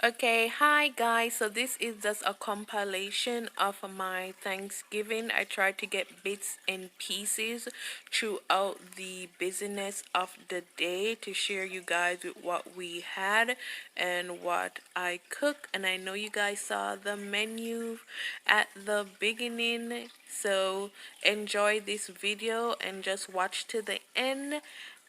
Okay, hi guys. So this is just a compilation of my Thanksgiving. I tried to get bits and pieces throughout the business of the day to share you guys with what we had and what I cooked. And I know you guys saw the menu at the beginning. So enjoy this video and just watch to the end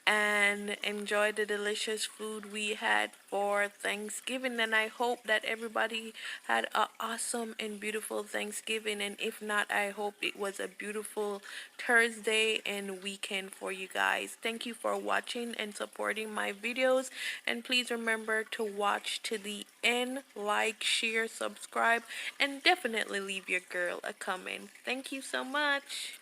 and enjoy the delicious food we had for Thanksgiving. And I hope that everybody had an awesome and beautiful Thanksgiving. And if not, I hope it was a beautiful Thursday and weekend for you guys. Thank you for watching and supporting my videos. And please remember to watch to the end, like, share, subscribe, and definitely leave your girl a comment. Thank you so much.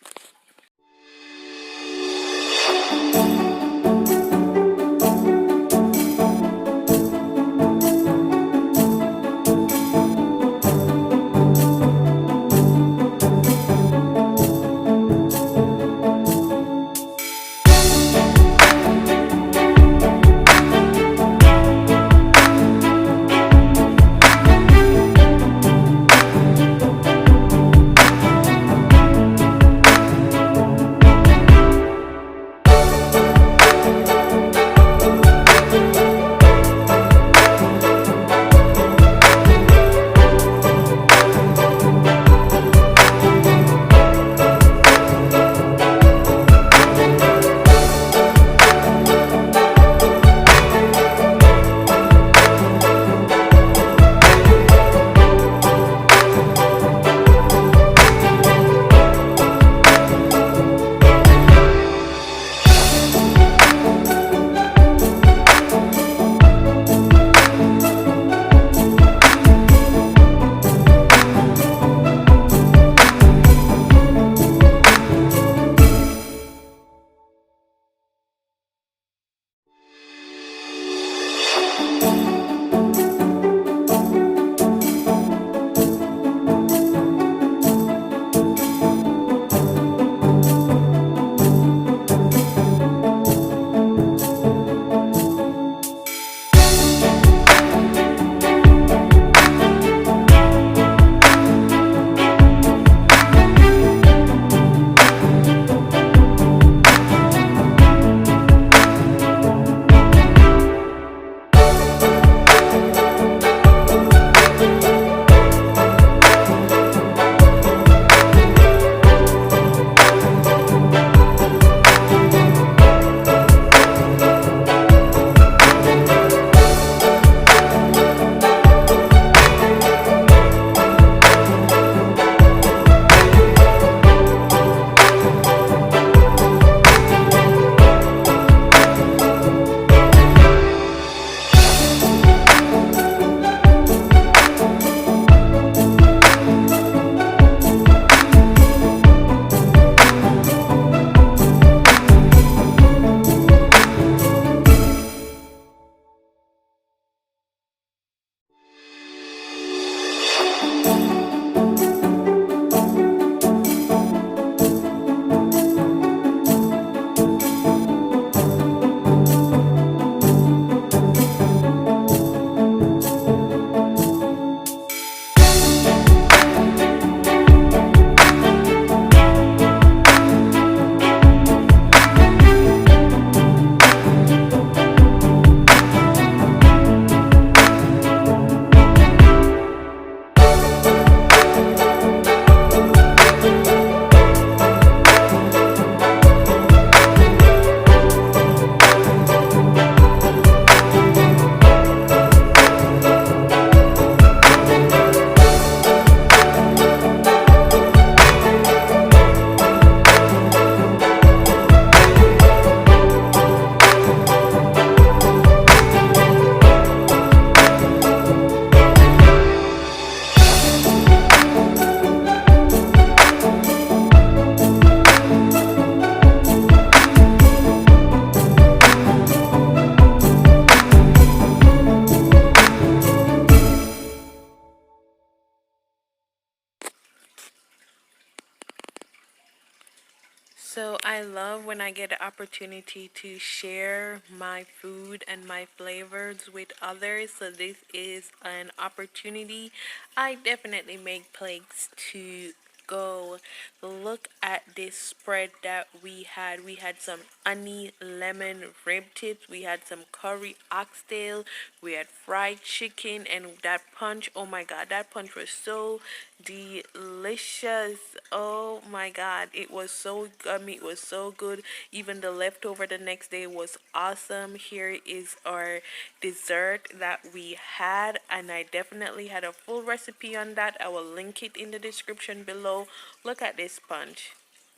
So I love when I get the opportunity to share my food and my flavors with others. So this is an opportunity. I definitely make plates to go. Look at this spread that we had. We had some honey lemon rib tips. We had some curry oxtail. We had fried chicken and that punch. Oh my god, that punch was so delicious. Oh my god, it was so gummy. It was so good. Even the leftover the next day was awesome. Here is our dessert that we had, and I definitely had a full recipe on that. I will link it in the description below. Look at this punch.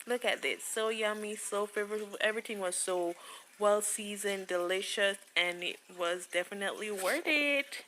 Look at this. So yummy, so favorable. Everything was so well seasoned, delicious, and it was definitely worth it.